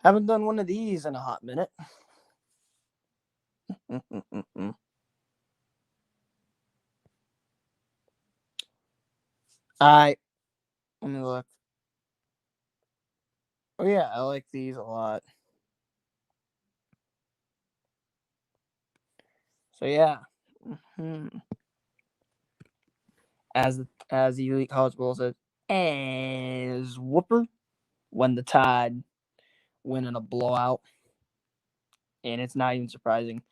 Haven't done one of these in a hot minute. I Let me look. Oh yeah, I like these a lot. So yeah, mhm. as the Elite College Bowl says, as whooper when the Tide win in a blowout, and it's not even surprising.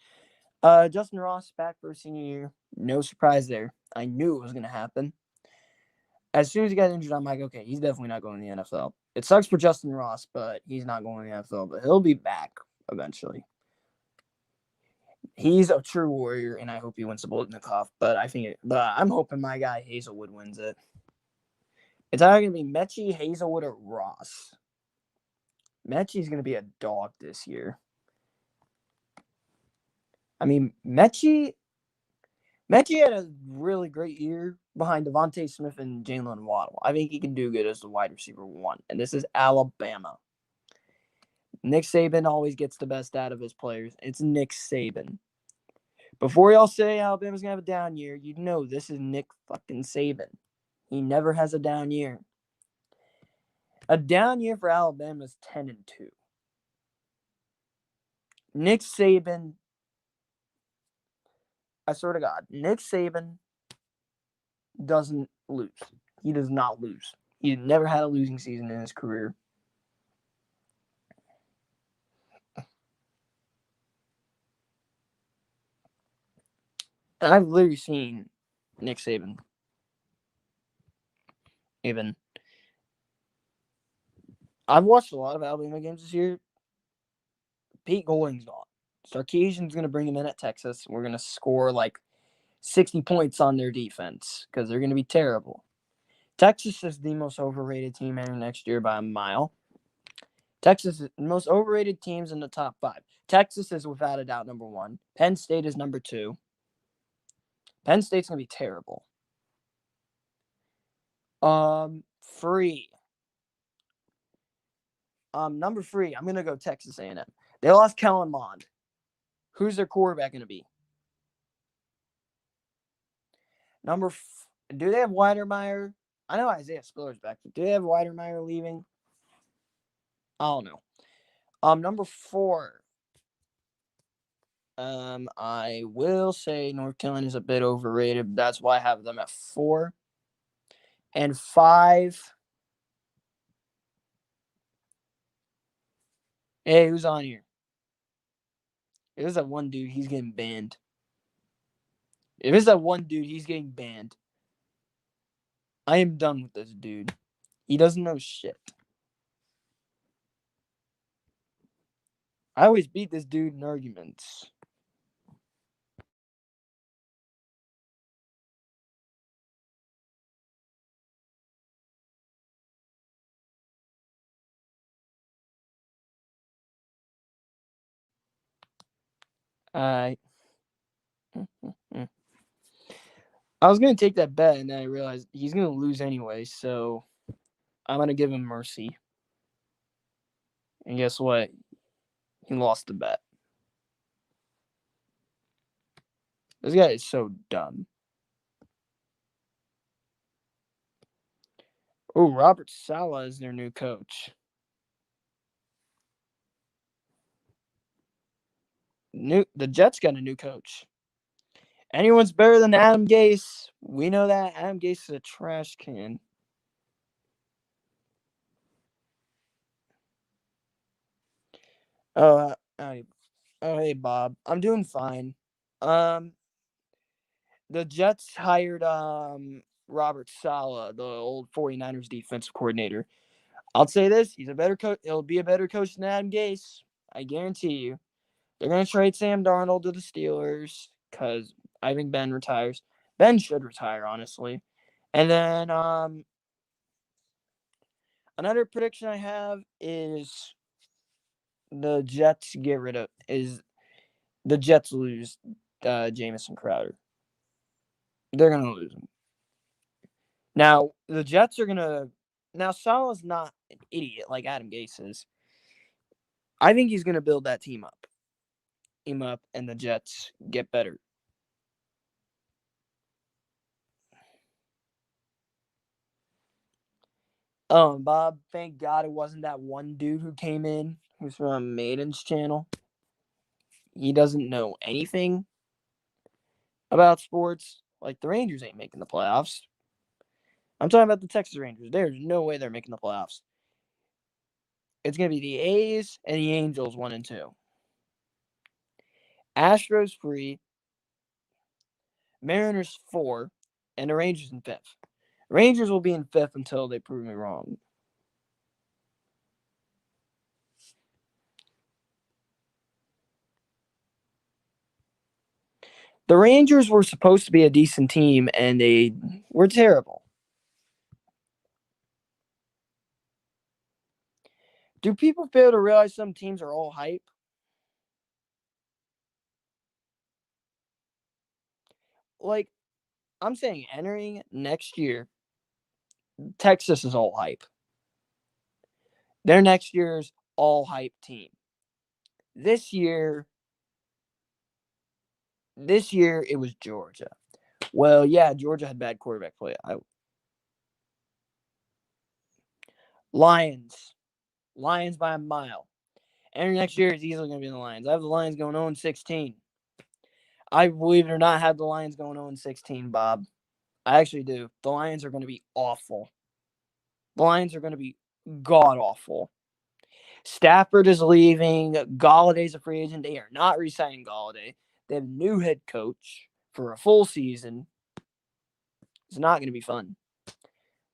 Justin Ross back for a senior year, no surprise there. I knew it was gonna happen. As soon as he got injured, I'm like, okay, he's definitely not going to the NFL. It sucks for Justin Ross, but he's not going to the NFL. But he'll be back eventually. He's a true warrior, and I hope he wins the Boltnikov. But I'm hoping my guy Hazelwood wins it. It's either gonna be Mechie, Hazelwood, or Ross. Mechie's gonna be a dog this year. I mean, Mechie had a really great year behind Devontae Smith and Jalen Waddle. I think he can do good as the wide receiver one, and this is Alabama. Nick Saban always gets the best out of his players. It's Nick Saban. Before y'all say Alabama's gonna have a down year, you know this is Nick fucking Saban. He never has a down year. A down year for Alabama is 10-2. Nick Saban, I swear to God, Nick Saban doesn't lose. He does not lose. He never had a losing season in his career. And I've literally seen Nick Saban even. I've watched a lot of Alabama games this year. Pete Golding's gone. Sarkisian's going to bring him in at Texas. We're going to score like 60 points on their defense because they're going to be terrible. Texas is the most overrated team entering next year by a mile. Texas is the most overrated teams in the top 5. Texas is without a doubt number 1. Penn State is number 2. Penn State's going to be terrible. Free. Number 3, I'm going to go Texas A&M. They lost Kellen Mond. Who's their quarterback going to be? Do they have Weidermeyer? I know Isaiah Spiller's back, but do they have Weidermeyer leaving? I don't know. Number 4. I will say North Carolina is a bit overrated. That's why I have them at 4. And 5. Hey, who's on here? If it's that one dude, he's getting banned. If it's that one dude, he's getting banned. I am done with this dude. He doesn't know shit. I always beat this dude in arguments. I was going to take that bet, and then I realized he's going to lose anyway, so I'm going to give him mercy. And guess what? He lost the bet. This guy is so dumb. Oh, Robert Saleh is their new coach. The Jets got a new coach. Anyone's better than Adam Gase. We know that. Adam Gase is a trash can. Oh, hey, Bob. I'm doing fine. Um, the Jets hired Robert Saleh, the old 49ers defensive coordinator. I'll say this: he's a better coach. He'll be a better coach than Adam Gase. I guarantee you. They're gonna trade Sam Darnold to the Steelers because I think Ben retires. Ben should retire, honestly. And then another prediction I have is the Jets lose Jamison Crowder. They're gonna lose him. Now the Jets are gonna. Now Salah's not an idiot like Adam Gase is. I think he's going to build that team up. And the Jets get better. Bob, thank God it wasn't that one dude who came in who's from Maiden's channel. He doesn't know anything about sports. Like, the Rangers ain't making the playoffs. I'm talking about the Texas Rangers. There's no way they're making the playoffs. It's going to be the A's and the Angels 1 and 2. Astros 3, Mariners 4, and the Rangers in 5th. Rangers will be in 5th until they prove me wrong. The Rangers were supposed to be a decent team, and they were terrible. Do people fail to realize some teams are all hype? Like, I'm saying entering next year, Texas is all hype. Their next year's all hype team. This year it was Georgia. Well, yeah, Georgia had bad quarterback play. Lions by a mile. Entering next year is easily going to be the Lions. I have the Lions going 0-16. I, believe it or not, have the Lions going 0-16, Bob. I actually do. The Lions are going to be awful. The Lions are going to be god-awful. Stafford is leaving. Galladay's a free agent. They are not re-signing Galladay. They have a new head coach for a full season. It's not going to be fun.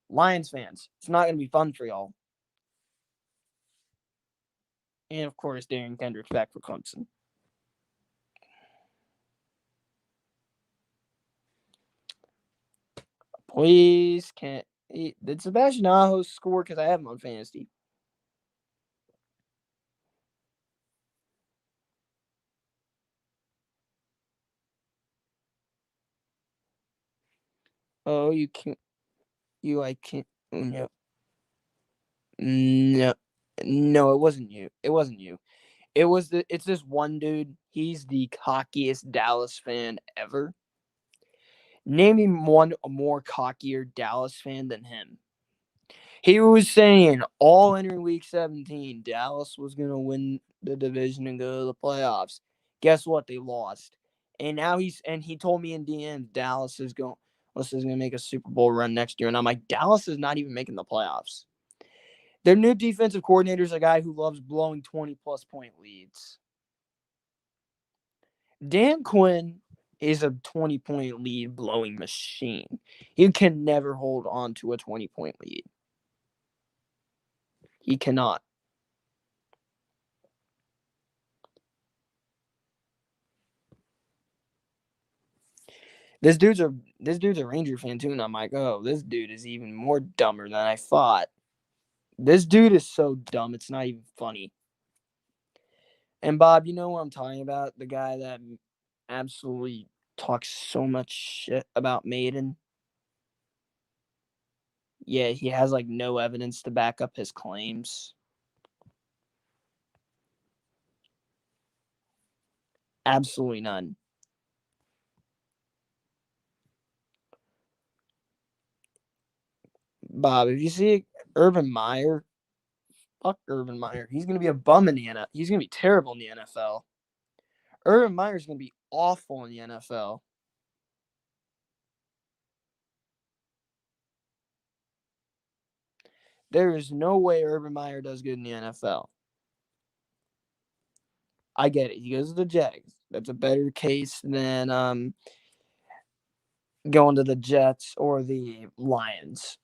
Lions fans, it's not going to be fun for y'all. And, of course, Darian Kendrick's back for Clemson. Please, did Sebastian Aho score? Because I have him on fantasy. Oh, you can't. I can't. No. No, it wasn't you. It's this one dude. He's the cockiest Dallas fan ever. Name me one more cockier Dallas fan than him. He was saying all entering week 17, Dallas was going to win the division and go to the playoffs. Guess what? They lost. And now he told me in DMs Dallas is going to make a Super Bowl run next year. And I'm like, Dallas is not even making the playoffs. Their new defensive coordinator is a guy who loves blowing 20-plus point leads. Dan Quinn is a 20-point lead blowing machine. He can never hold on to a 20-point lead. He cannot. This dude's a Ranger fan too, and I'm like, oh, this dude is even more dumber than I thought. This dude is so dumb, it's not even funny. And Bob, you know what I'm talking about? The guy that absolutely talks so much shit about Maiden. Yeah, he has like no evidence to back up his claims. Absolutely none. Bob, if you see Urban Meyer, fuck Urban Meyer. He's gonna be a bum in the NFL. He's gonna be terrible in the NFL. Urban Meyer's gonna be awful in the NFL. There is no way Urban Meyer does good in the NFL. I get it. He goes to the Jags. That's a better case than going to the Jets or the Lions.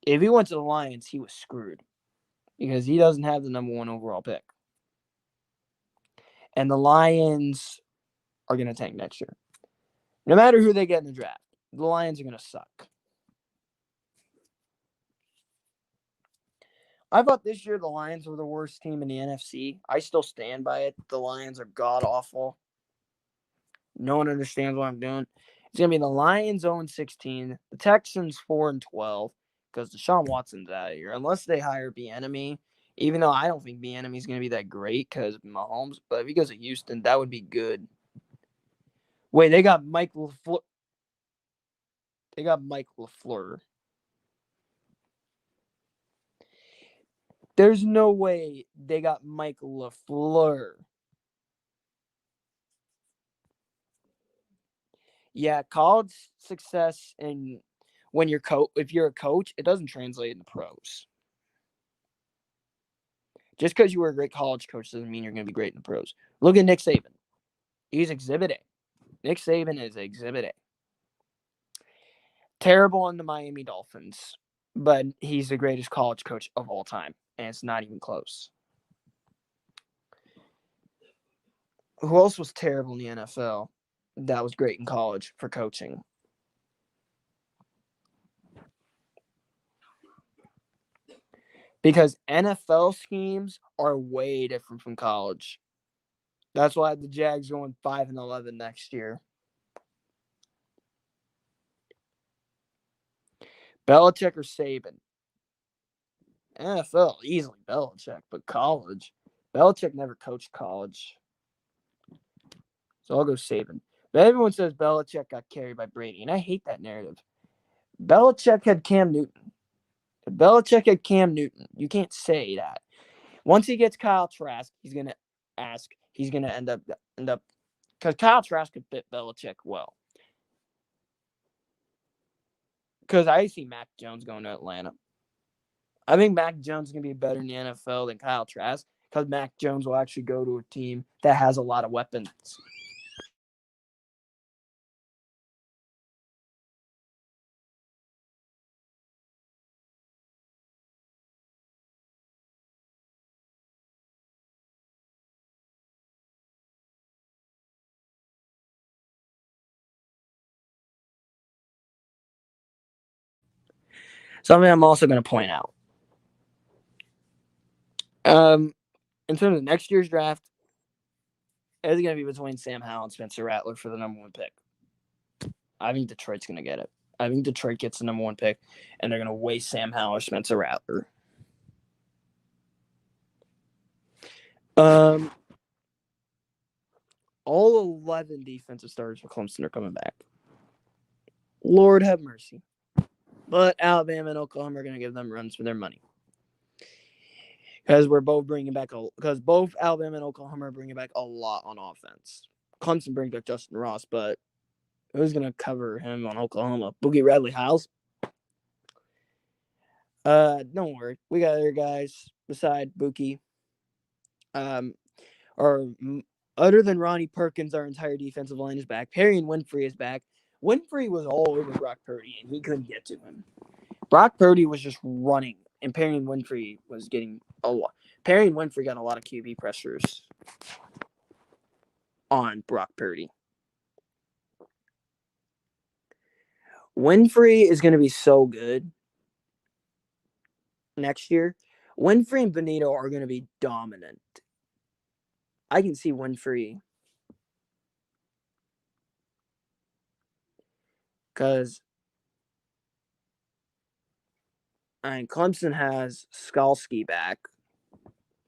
If he went to the Lions, he was screwed because he doesn't have the number 1 overall pick. And the Lions are going to tank next year. No matter who they get in the draft, the Lions are going to suck. I thought this year the Lions were the worst team in the NFC. I still stand by it. The Lions are god-awful. No one understands what I'm doing. It's going to be the Lions 0-16, the Texans 4-12, because Deshaun Watson's out of here. Unless they hire Bieniemy, Even though I don't think the enemy's going to be that great because of Mahomes, but if he goes to Houston, that would be good. Wait, they got Mike LaFleur. They got Mike LaFleur. There's no way they got Mike LaFleur. Yeah, college success and when you're if you're a coach, it doesn't translate into pros. Just because you were a great college coach doesn't mean you're going to be great in the pros. Look at Nick Saban. He's Exhibit A. Nick Saban is Exhibit A. Terrible on the Miami Dolphins, but he's the greatest college coach of all time, and it's not even close. Who else was terrible in the NFL that was great in college for coaching? Because NFL schemes are way different from college. That's why the Jags going 5-11 next year. Belichick or Saban? NFL, easily Belichick, but college, Belichick never coached college. So I'll go Saban. But everyone says Belichick got carried by Brady, and I hate that narrative. Belichick had Cam Newton. Belichick had Cam Newton. You can't say that. Once he gets Kyle Trask, he's gonna end up because Kyle Trask could fit Belichick well. Because I see Mac Jones going to Atlanta. I think Mac Jones is going to be better in the NFL than Kyle Trask because Mac Jones will actually go to a team that has a lot of weapons. Something I'm also going to point out. In terms of next year's draft, it's going to be between Sam Howell and Spencer Rattler for the number one pick. I think Detroit's going to get it. I think Detroit gets the number one pick, and they're going to waste Sam Howell or Spencer Rattler. All 11 defensive starters for Clemson are coming back. Lord have mercy. But Alabama and Oklahoma are going to give them runs for their money. Because both Alabama and Oklahoma are bringing back a lot on offense. Clemson brings back Justin Ross, but who's going to cover him on Oklahoma? Boogie Radley-Hiles? Don't worry. We got other guys beside Buki. Other than Ronnie Perkins, our entire defensive line is back. Perry and Winfrey is back. Winfrey was all over Brock Purdy, and he couldn't get to him. Brock Purdy was just running, and Perry and Winfrey was getting a lot. Perry and Winfrey got a lot of QB pressures on Brock Purdy. Winfrey is going to be so good next year. Winfrey and Benito are going to be dominant. I can see Winfrey because Clemson has Skalski back.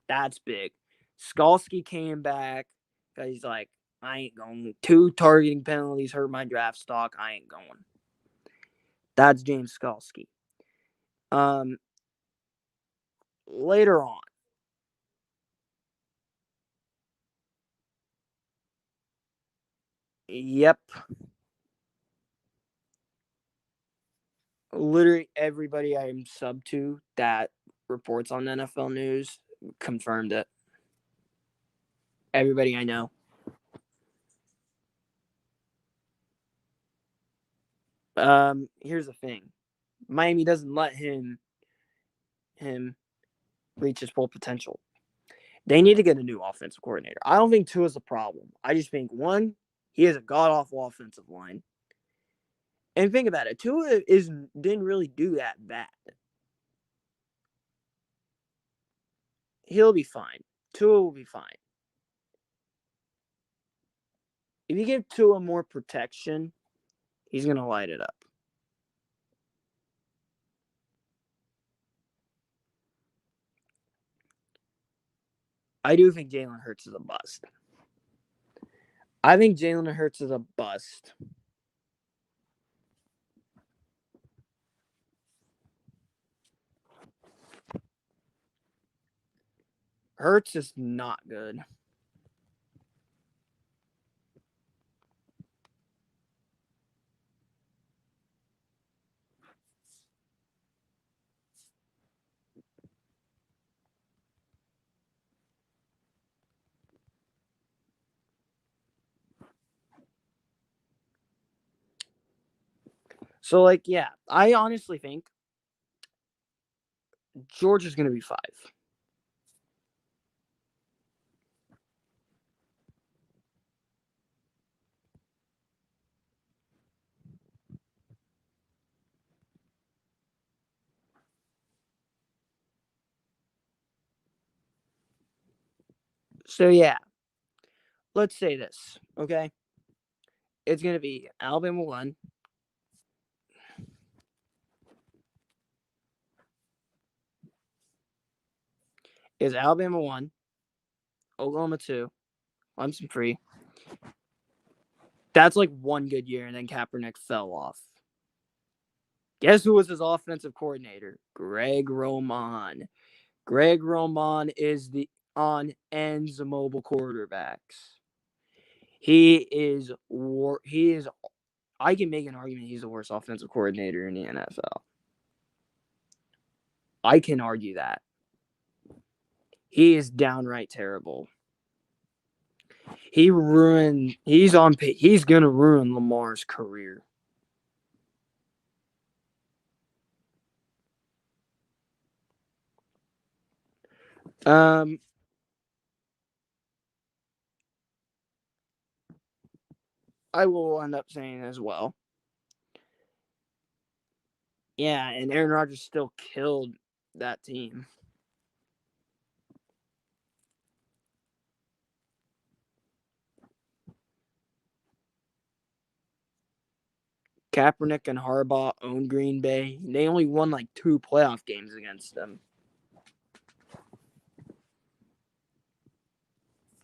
That's big. Skalski came back because he's like, I ain't going. 2 targeting penalties hurt my draft stock. I ain't going. That's James Skalski. Later on, yep. Literally everybody I'm sub to that reports on NFL news confirmed it. Everybody I know. Here's the thing. Miami doesn't let him reach his full potential. They need to get a new offensive coordinator. I don't think Tua is a problem. I just think, one, he has a god-awful offensive line. And think about it. Tua didn't really do that bad. He'll be fine. Tua will be fine. If you give Tua more protection, he's going to light it up. I do think Jalen Hurts is a bust. I think Jalen Hurts is a bust. Hurts is not good. So, like, yeah, I honestly think Georgia's going to be 5. So, yeah, let's say this, okay? It's going to be Alabama 1. Is Alabama 1, Oklahoma 2, Clemson 3. That's like one good year, and then Kaepernick fell off. Guess who was his offensive coordinator? Greg Roman. Greg Roman is the on ends mobile quarterbacks. He is. I can make an argument he's the worst offensive coordinator in the NFL. I can argue that. He is downright terrible. He's gonna ruin Lamar's career. I will end up saying as well. Yeah, and Aaron Rodgers still killed that team. Kaepernick and Harbaugh own Green Bay. They only won like 2 playoff games against them.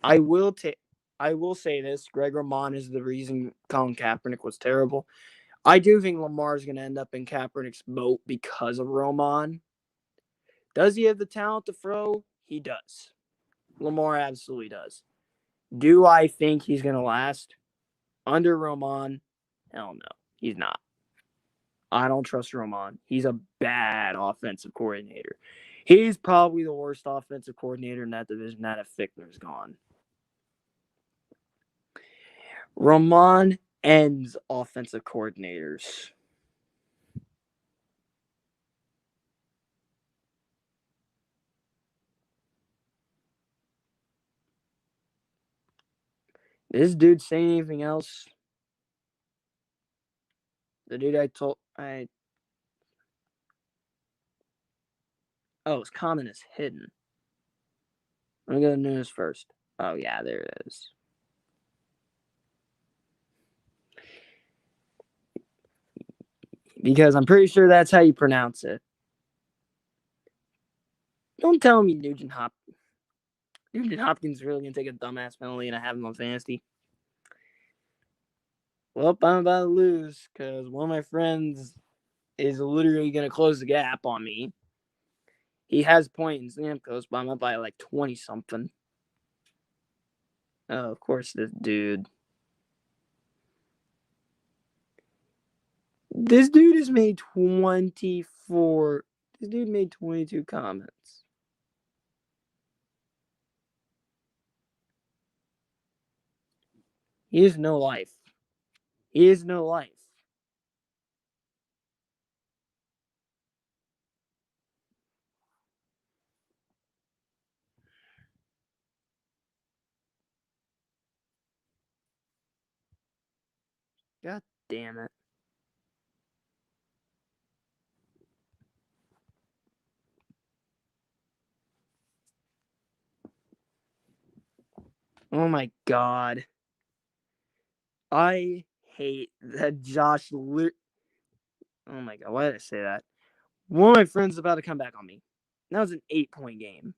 I will say this: Greg Roman is the reason Colin Kaepernick was terrible. I do think Lamar is going to end up in Kaepernick's boat because of Roman. Does he have the talent to throw? He does. Lamar absolutely does. Do I think he's going to last under Roman? Hell no, he's not. I don't trust Roman. He's a bad offensive coordinator. He's probably the worst offensive coordinator in that division now that Fickner's gone. Roman ends offensive coordinators. This dude say anything else? The dude his comment is hidden. Let me go to the news first. Oh yeah, there it is. Because I'm pretty sure that's how you pronounce it. Don't tell me Nugent Hopkins really gonna take a dumbass penalty and I have him on fantasy. Well, I'm about to lose because one of my friends is literally gonna close the gap on me. He has point in Stamkos, but I'm up by like 20 something. Oh, of course, this dude. This dude has made 24. This dude made 22 comments. He has no life. He has no life. God damn it. Oh my god. I hate that Josh. Oh my god, why did I say that? One of my friends is about to come back on me. That was an 8-point game.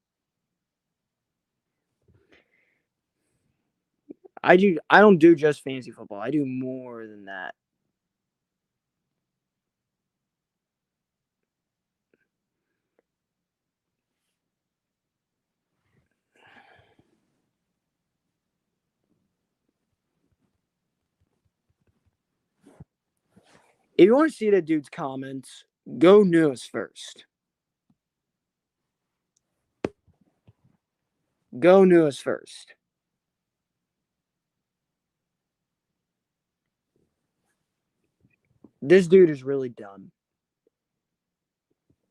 I don't do just fantasy football. I do more than that. If you want to see the dude's comments, go newest first. Go newest first. This dude is really dumb.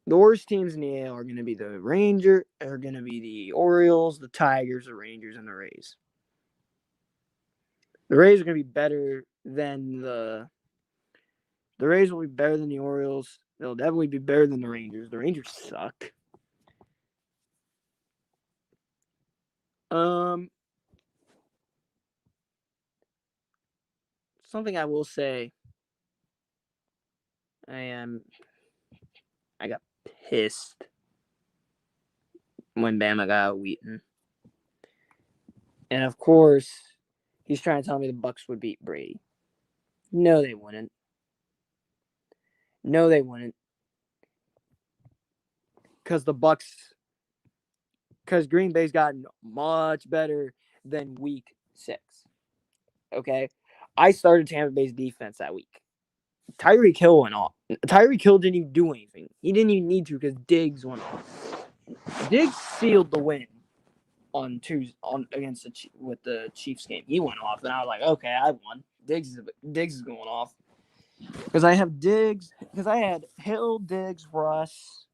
The worst teams in the AL are going to be the Rangers, are going to be the Orioles, the Tigers, the Rangers, and the Rays. The Rays are going to be better than the Rays will be better than the Orioles. They'll definitely be better than the Rangers. The Rangers suck. Something I will say, I got pissed when Bama got Wheaton. And of course, he's trying to tell me the Bucks would beat Brady. No, they wouldn't. No, they wouldn't. Because Green Bay's gotten much better than week 6. Okay? I started Tampa Bay's defense that week. Tyreek Hill went off. Tyreek Hill didn't even do anything. He didn't even need to because Diggs went off. Diggs sealed the win on Tuesday against the Chiefs game. He went off, and I was like, okay, I won. Diggs is going off because I have Diggs. Because I had Hill, Diggs, Russ.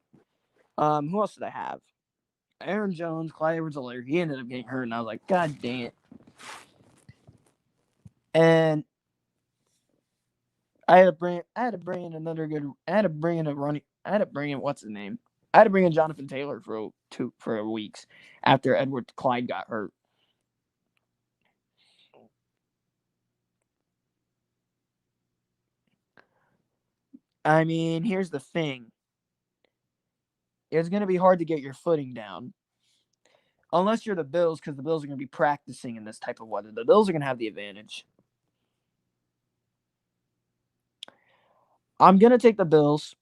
Who else did I have? Aaron Jones, Clyde Edwards-Helaire. He ended up getting hurt, and I was like, God dang it. And I had to bring what's his name? I had to bring in Jonathan Taylor for weeks after Clyde got hurt. I mean, here's the thing. It's going to be hard to get your footing down. Unless you're the Bills, because the Bills are going to be practicing in this type of weather. The Bills are going to have the advantage. I'm going to take the Bills.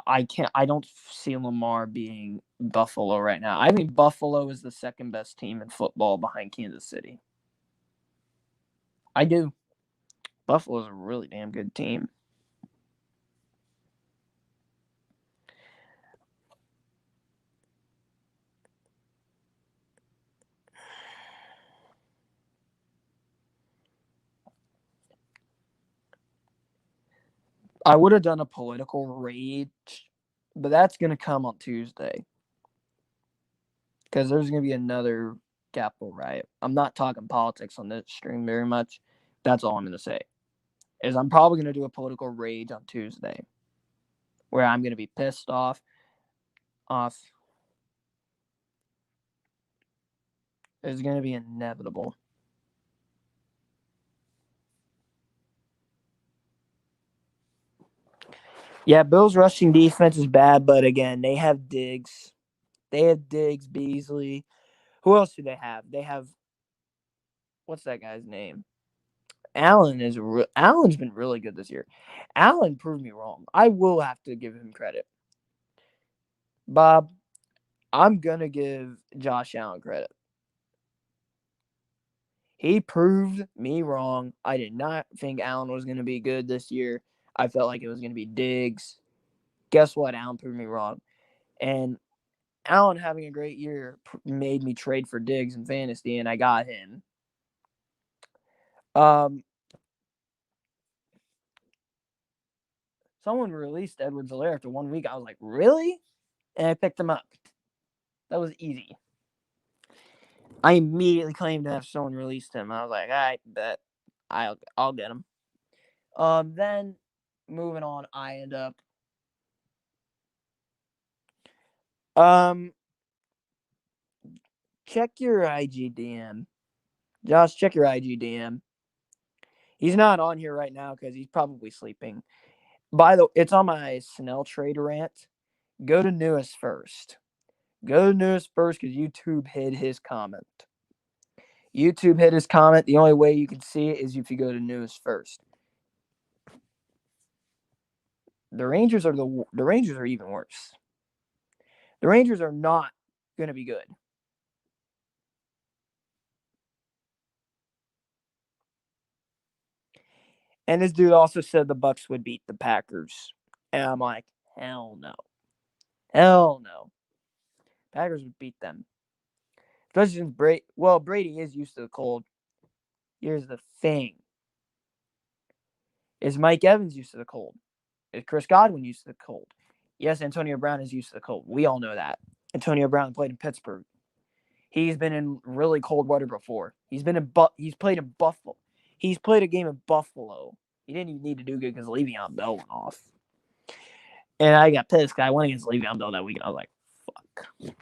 I don't see Lamar being Buffalo right now. I think Buffalo is the second best team in football behind Kansas City. I do. Buffalo's a really damn good team. I would have done a political rage, but that's going to come on Tuesday. Because there's going to be another Capitol riot. I'm not talking politics on this stream very much. That's all I'm going to say. Is I'm probably going to do a political rage on Tuesday. Where I'm going to be pissed off. It's going to be inevitable. Yeah, Bills' rushing defense is bad, but again, they have Diggs. They have Diggs, Beasley. Who else do they have? They have what's that guy's name? Allen's been really good this year. Allen proved me wrong. I will have to give him credit. Bob, I'm gonna give Josh Allen credit. He proved me wrong. I did not think Allen was gonna be good this year. I felt like it was gonna be Diggs. Guess what? Allen proved me wrong. And Allen having a great year made me trade for Diggs in fantasy, and I got him. Someone released Edwards-Helaire after 1 week. I was like, really? And I picked him up. That was easy. I immediately claimed to have someone released him. I was like, I bet I'll get him. Then moving on, I end up check your IGDM. Josh, check your IGDM. He's not on here right now because he's probably sleeping. It's on my Snell trade rant. Go to newest first. Go to newest first because YouTube hid his comment. YouTube hit his comment. The only way you can see it is if you go to news first. The Rangers are even worse. The Rangers are not going to be good. And this dude also said the Bucks would beat the Packers. And I'm like, hell no. Hell no. Packers would beat them. Especially since Brady is used to the cold. Here's the thing. Is Mike Evans used to the cold? Is Chris Godwin used to the cold? Yes, Antonio Brown is used to the cold. We all know that. Antonio Brown played in Pittsburgh. He's been in really cold weather before. He's played in Buffalo. He's played a game in Buffalo. He didn't even need to do good because Le'Veon Bell went off. And I got pissed. I went against Le'Veon Bell that week. I was like, fuck.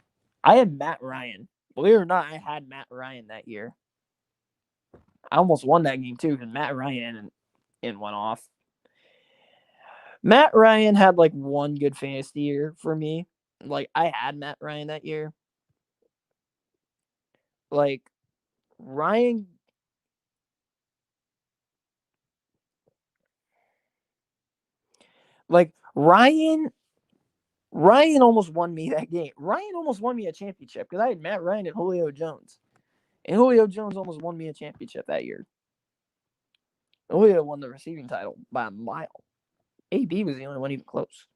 I had Matt Ryan. Believe it or not, I had Matt Ryan that year. I almost won that game too because Matt Ryan and went off. Matt Ryan had like one good fantasy year for me. Like I had Matt Ryan that year. Like Ryan Ryan almost won me that game. Ryan almost won me a championship because I had Matt Ryan and Julio Jones. And Julio Jones almost won me a championship that year. Julio won the receiving title by a mile. AB was the only one even close.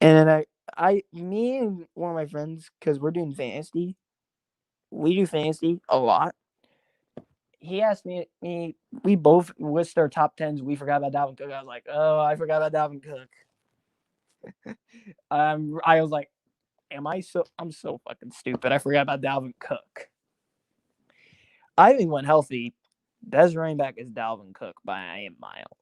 And then me and one of my friends, because we're doing fantasy, we do fantasy a lot. He asked me, we both listed our top tens. We forgot about Dalvin Cook. I was like, oh, I forgot about Dalvin Cook. I was like, I'm so fucking stupid. I forgot about Dalvin Cook. I think when healthy, best running back is Dalvin Cook by a mile.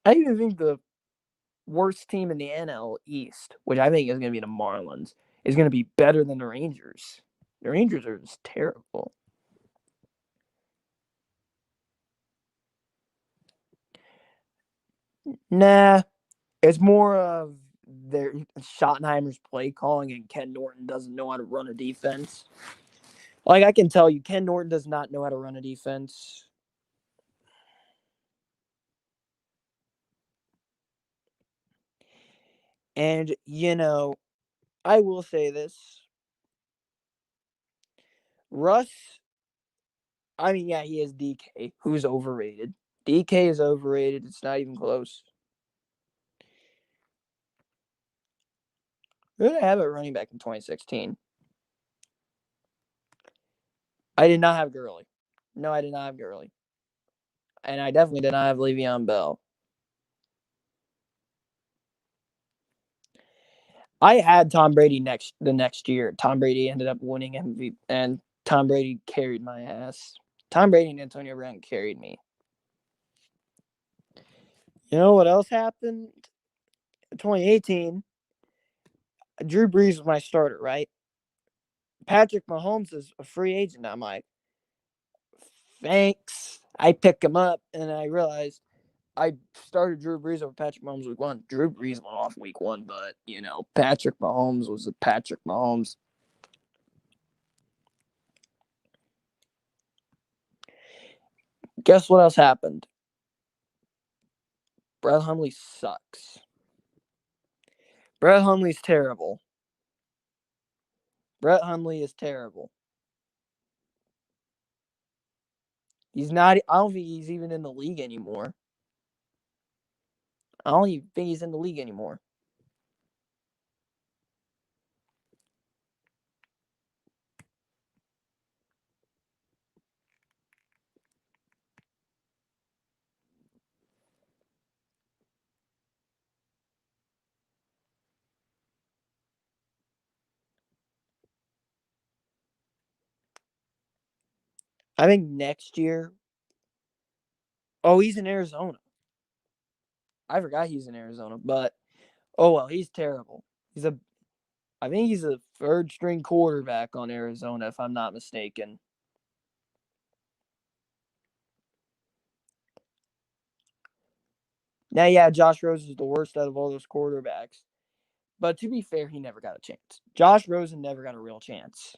I even think the worst team in the NL East, which I think is going to be the Marlins, is going to be better than the Rangers. The Rangers are just terrible. Nah, it's more of their Schottenheimer's play calling and Ken Norton doesn't know how to run a defense. Like I can tell you, Ken Norton does not know how to run a defense. And, I will say this. Russ, I mean, yeah, he has DK, who's overrated. DK is overrated. It's not even close. Who did I have at running back in 2016? I did not have Gurley. No, I did not have Gurley. And I definitely did not have Le'Veon Bell. I had Tom Brady the next year. Tom Brady ended up winning MVP, and Tom Brady carried my ass. Tom Brady and Antonio Brown carried me. You know what else happened? 2018, Drew Brees was my starter, right? Patrick Mahomes is a free agent. I'm like, thanks. I pick him up, and I realized I started Drew Brees over Patrick Mahomes week one. Drew Brees went off week one, but, Patrick Mahomes was a Patrick Mahomes. Guess what else happened? Brett Hundley sucks. Brett Hundley's terrible. Brett Hundley is terrible. He's not. I don't think he's even in the league anymore. I don't even think he's in the league anymore. I think next year. Oh, he's in Arizona. I forgot he's in Arizona, but oh well, he's terrible. I think he's a third string quarterback on Arizona, if I'm not mistaken. Now, yeah, Josh Rosen is the worst out of all those quarterbacks. But to be fair, he never got a chance. Josh Rosen never got a real chance.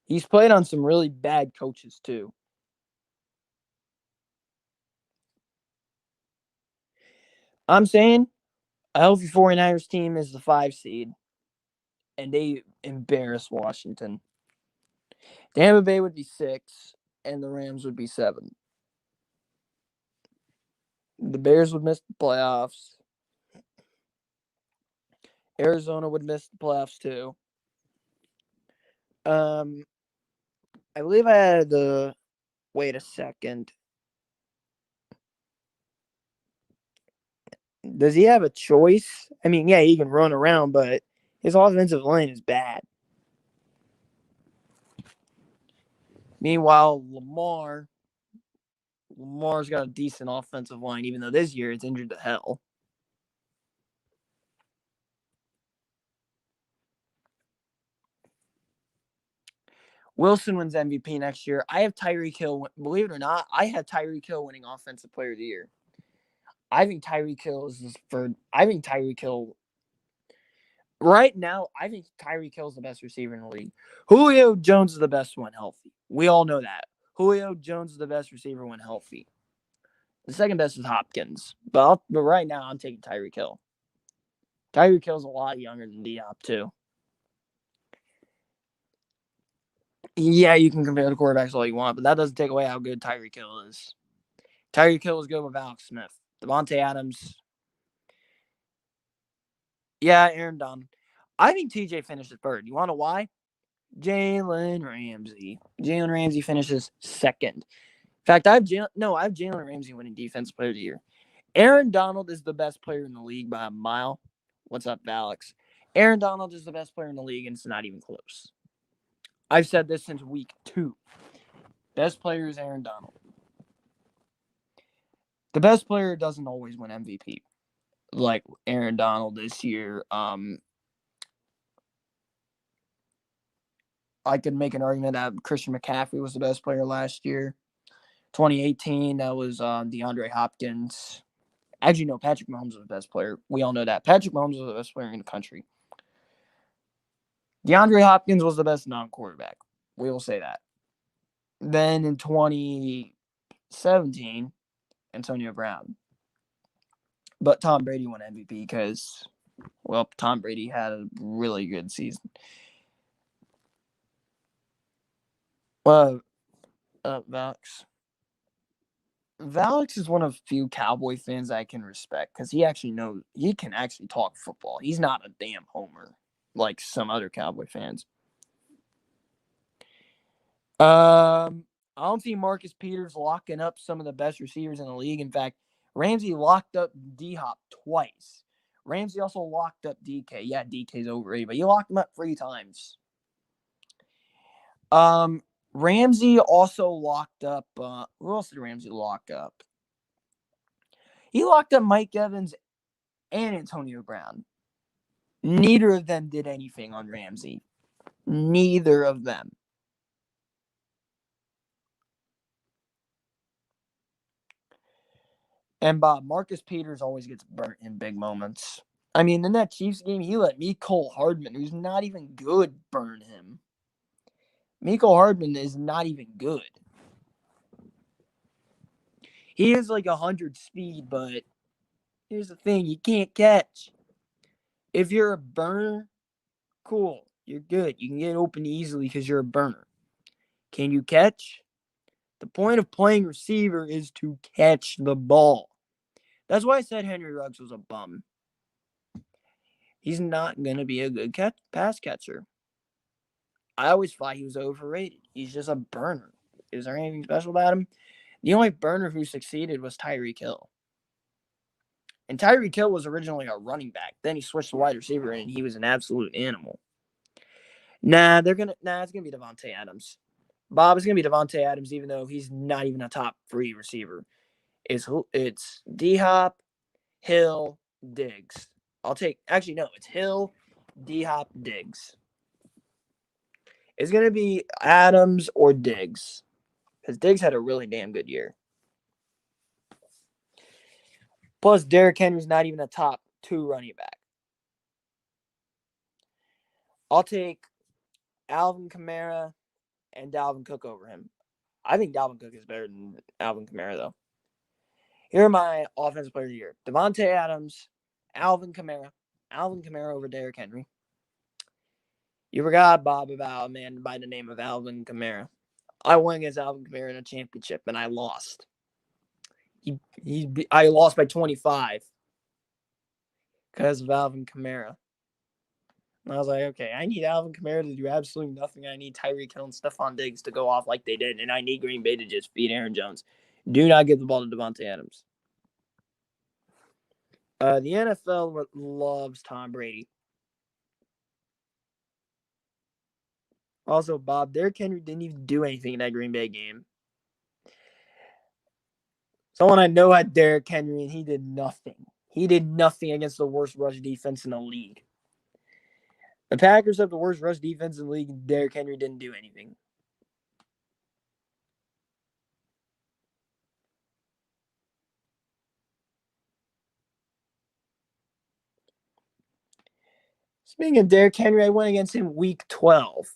He's played on some really bad coaches, too. I'm saying a healthy 49ers team is the 5 seed, and they embarrass Washington. Tampa Bay would be 6, and the Rams would be 7. The Bears would miss the playoffs. Arizona would miss the playoffs, too. I believe I had the. Wait a second. Does he have a choice? I mean, yeah, he can run around, but his offensive line is bad. Meanwhile, Lamar's got a decent offensive line, even though this year it's injured to hell. Wilson wins MVP next year. I have Tyreek Hill. Believe it or not, I have Tyreek Hill winning Offensive Player of the Year. I think Tyreek Hill right now, I think Tyreek Hill is the best receiver in the league. Julio Jones is the best when healthy. We all know that. Julio Jones is the best receiver when healthy. The second best is Hopkins. But right now, I'm taking Tyreek Hill. Tyreek Hill's a lot younger than Diop, too. Yeah, you can compare the quarterbacks all you want, but that doesn't take away how good Tyreek Hill is. Tyreek Hill is good with Alex Smith. Devontae Adams. Yeah, Aaron Donald. I think TJ finished at third. You want to know why? Jalen Ramsey. Jalen Ramsey finishes second. In fact, I have Jalen Ramsey winning Defensive Player of the Year. Aaron Donald is the best player in the league by a mile. What's up, Alex? Aaron Donald is the best player in the league, and it's not even close. I've said this since week 2. Best player is Aaron Donald. The best player doesn't always win MVP. Like Aaron Donald this year. I could make an argument that Christian McCaffrey was the best player last year. 2018, that was DeAndre Hopkins. Actually, no, Patrick Mahomes was the best player. We all know that. Patrick Mahomes was the best player in the country. DeAndre Hopkins was the best non-quarterback. We will say that. Then in 2017, Antonio Brown. But Tom Brady won MVP because, well, Tom Brady had a really good season. Valix. Valix is one of few Cowboy fans I can respect because he can actually talk football. He's not a damn homer like some other Cowboy fans. I don't see Marcus Peters locking up some of the best receivers in the league. In fact, Ramsey locked up D-Hop twice. Ramsey also locked up DK. Yeah, DK's overrated, but he locked him up 3 times. Ramsey also locked up. Who else did Ramsey lock up? He locked up Mike Evans and Antonio Brown. Neither of them did anything on Ramsey. Neither of them. And Marcus Peters always gets burnt in big moments. I mean, in that Chiefs game, he let Mecole Hardman, who's not even good, burn him. Mecole Hardman is not even good. He is like 100 speed, but here's the thing, you can't catch. If you're a burner, cool, you're good. You can get open easily because you're a burner. Can you catch? The point of playing receiver is to catch the ball. That's why I said Henry Ruggs was a bum. He's not going to be a good pass catcher. I always thought he was overrated. He's just a burner. Is there anything special about him? The only burner who succeeded was Tyreek Hill. And Tyreek Hill was originally a running back. Then he switched to wide receiver, and he was an absolute animal. It's gonna be Devontae Adams. Bob, it's gonna be Devontae Adams, even though he's not even a top 3 receiver. It's D-Hop, Hill, Diggs. It's Hill, D-Hop, Diggs. It's gonna be Adams or Diggs. because Diggs had a really damn good year. Plus, Derrick Henry's not even a top 2 running back. I'll take Alvin Kamara and Dalvin Cook over him. I think Dalvin Cook is better than Alvin Kamara, though. Here are my offensive players of the year. Devontae Adams, Alvin Kamara over Derrick Henry. You forgot, Bob, about a man by the name of Alvin Kamara. I won against Alvin Kamara in a championship, and I lost. I lost by 25 because of Alvin Kamara. And I was like, okay, I need Alvin Kamara to do absolutely nothing. I need Tyreek Hill and Stephon Diggs to go off like they did, and I need Green Bay to just feed Aaron Jones. Do not give the ball to Devontae Adams. The NFL loves Tom Brady. Also, Bob, Derrick Henry didn't even do anything in that Green Bay game. Someone I know had Derrick Henry, and he did nothing. He did nothing against the worst rush defense in the league. The Packers have the worst rush defense in the league, and Derrick Henry didn't do anything. Speaking of Derrick Henry, I went against him week 12.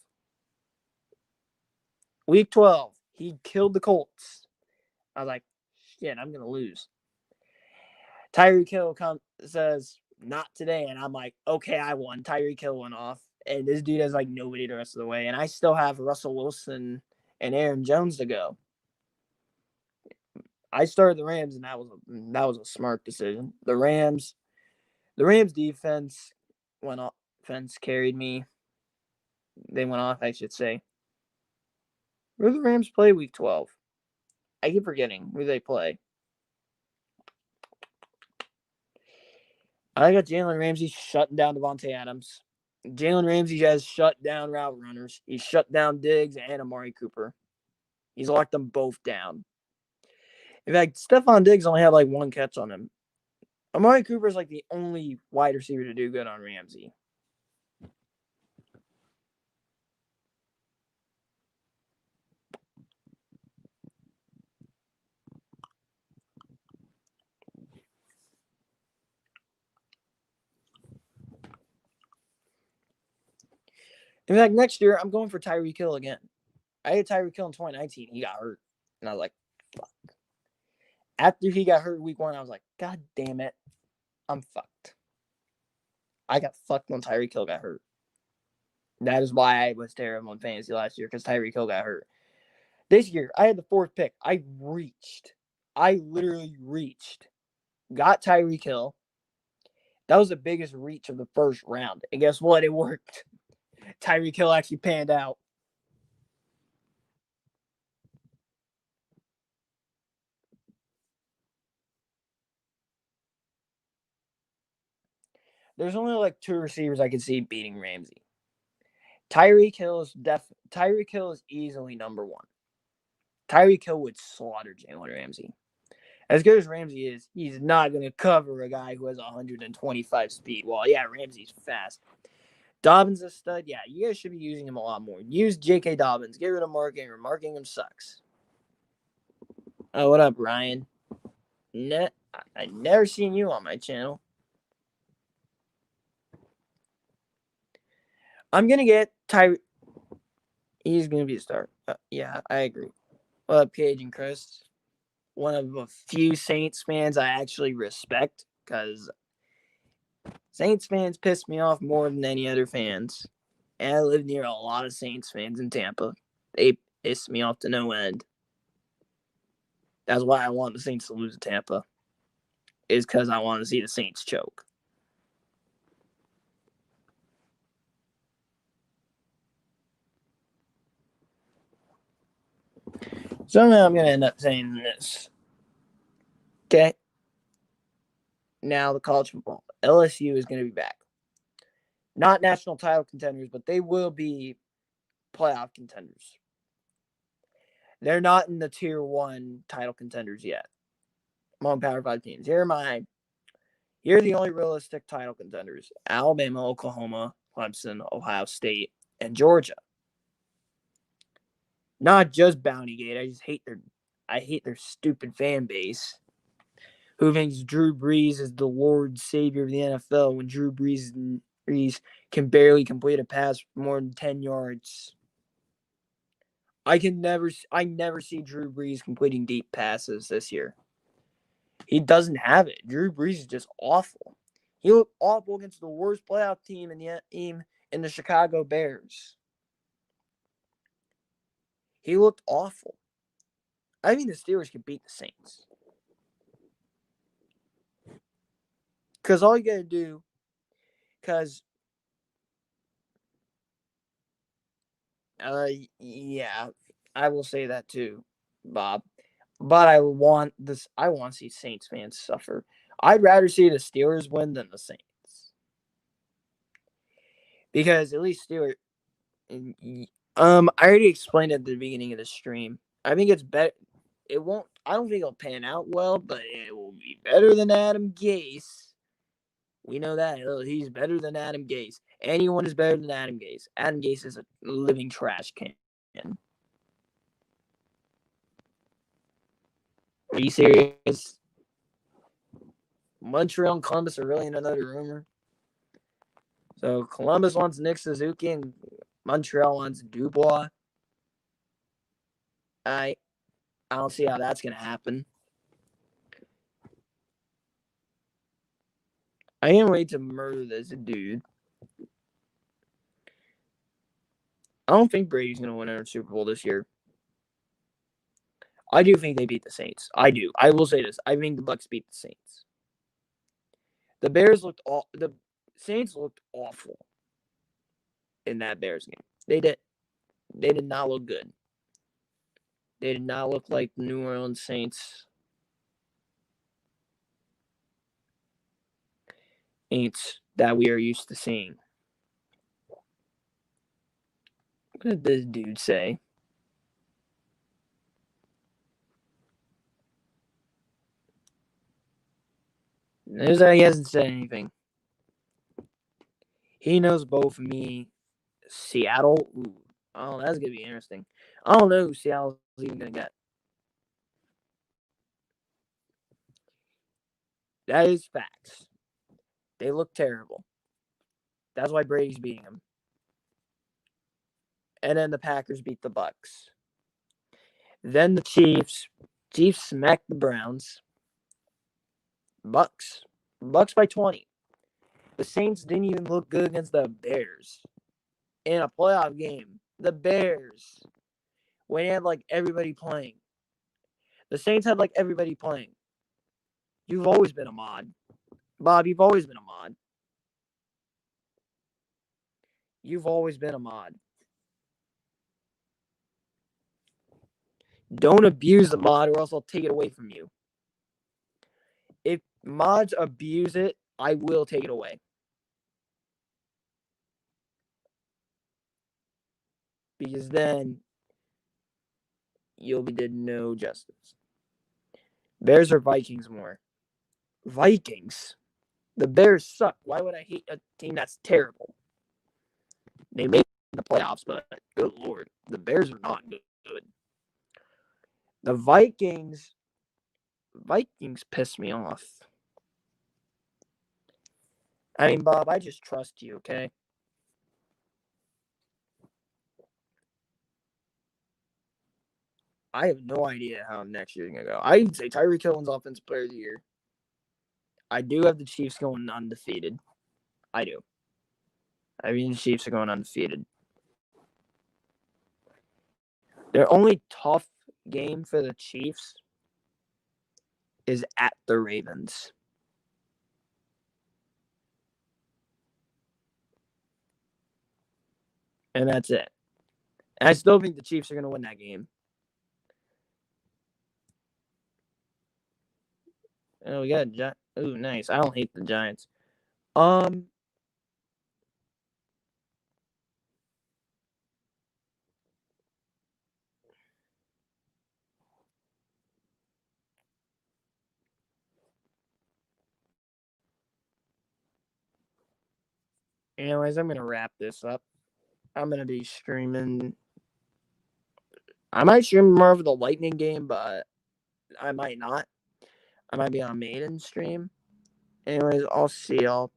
Week 12, he killed the Colts. I was like, shit, I'm going to lose. Tyreek Hill says, not today. And I'm like, okay, I won. Tyreek Hill went off. And this dude has like nobody the rest of the way. And I still have Russell Wilson and Aaron Jones to go. I started the Rams, and that was a smart decision. The Rams defense went off. Defense carried me. They went off, I should say. Where do the Rams play week 12? I keep forgetting who they play. I got Jalen Ramsey shutting down Devontae Adams. Jalen Ramsey has shut down route runners. He's shut down Diggs and Amari Cooper. He's locked them both down. In fact, Stephon Diggs only had like 1 catch on him. Amari Cooper is like the only wide receiver to do good on Ramsey. In fact, next year, I'm going for Tyreek Hill again. I had Tyreek Hill in 2019. He got hurt. And I was like, fuck. After he got hurt week 1, I was like, God damn it. I'm fucked. I got fucked when Tyreek Hill got hurt. That is why I was terrible in fantasy last year, because Tyreek Hill got hurt. This year, I had the 4th pick. I literally reached. Got Tyreek Hill. That was the biggest reach of the first round. And guess what? It worked. Tyreek Hill actually panned out. There's only like 2 receivers I can see beating Ramsey. Tyreek Hill is easily number 1. Tyreek Hill would slaughter Jalen Ramsey. As good as Ramsey is, he's not going to cover a guy who has 125 speed. Well, yeah, Ramsey's fast. Dobbins is a stud. Yeah, you guys should be using him a lot more. Use J.K. Dobbins. Get rid of Mark Ingram. Mark Ingram sucks. Oh, what up, Ryan? I never seen you on my channel. I'm going to get Tyreek. He's going to be a star. Yeah, I agree. What up, Cage and Chris? One of a few Saints fans I actually respect, because Saints fans piss me off more than any other fans. And I live near a lot of Saints fans in Tampa. They piss me off to no end. That's why I want the Saints to lose to Tampa. Is because I want to see the Saints choke. Somehow I'm going to end up saying this. Okay? Now the college football. LSU is going to be back. Not national title contenders, but they will be playoff contenders. They're not in the tier 1 title contenders yet. Among Power 5 teams. Here are the only realistic title contenders. Alabama, Oklahoma, Clemson, Ohio State, and Georgia. Not just Bountygate. I hate their stupid fan base who thinks Drew Brees is the Lord Savior of the NFL when Brees can barely complete a pass for more than 10 yards. I never see Drew Brees completing deep passes this year. He doesn't have it. Drew Brees is just awful. He looked awful against the worst playoff team in the Chicago Bears. He looked awful. I think the Steelers could beat the Saints. Because all you got to do, because, yeah, I will say that too, Bob. But I want to see Saints fans suffer. I'd rather see the Steelers win than the Saints. Because at least Steelers, I already explained at the beginning of the stream. I think it's better. It won't. I don't think it'll pan out well, but it will be better than Adam Gase. We know that he's better than Adam Gase. Anyone is better than Adam Gase. Adam Gase is a living trash can. Are you serious? Montreal and Columbus are really in another rumor. So Columbus wants Nick Suzuki and Montreal wants Dubois. I don't see how that's gonna happen. I can't wait to murder this dude. I don't think Brady's gonna win a Super Bowl this year. I do think they beat the Saints. I do. I will say this. I think the Bucks beat the Saints. The Saints looked awful in that Bears game. They did. They did not look good. They did not look like the New Orleans Saints that we are used to seeing. What did this dude say? Notice that he hasn't said anything. He knows both me, Seattle. Ooh, oh, that's gonna be interesting. I don't know who Seattle's even gonna get. That is facts. They look terrible. That's why Brady's beating them. And then the Packers beat the Bucks. Then the Chiefs smacked the Browns. Bucks by 20. The Saints didn't even look good against the Bears in a playoff game. The Bears, when they had like everybody playing. The Saints had like everybody playing. You've always been a mod. Bob, you've always been a mod. You've always been a mod. Don't abuse the mod or else I'll take it away from you. If mods abuse it, I will take it away. Because then you'll be did no justice. Bears or Vikings more? Vikings. The Bears suck. Why would I hate a team that's terrible? They made the playoffs, but good lord, the Bears are not good. The Vikings piss me off. I mean, Bob, I just trust you, okay? I have no idea how next year's gonna go. I'd say Tyreek Hill's offensive player of the year. I do have the Chiefs going undefeated. I do. I mean, the Chiefs are going undefeated. Their only tough game for the Chiefs is at the Ravens. And that's it. And I still think the Chiefs are going to win that game. Oh, we got Ooh, nice. I don't hate the Giants. Um, Anyways, I'm going to wrap this up. I'm going to be streaming I might stream more of the Lightning game, but I might not. I might be on a maiden stream. Anyways, I'll see y'all.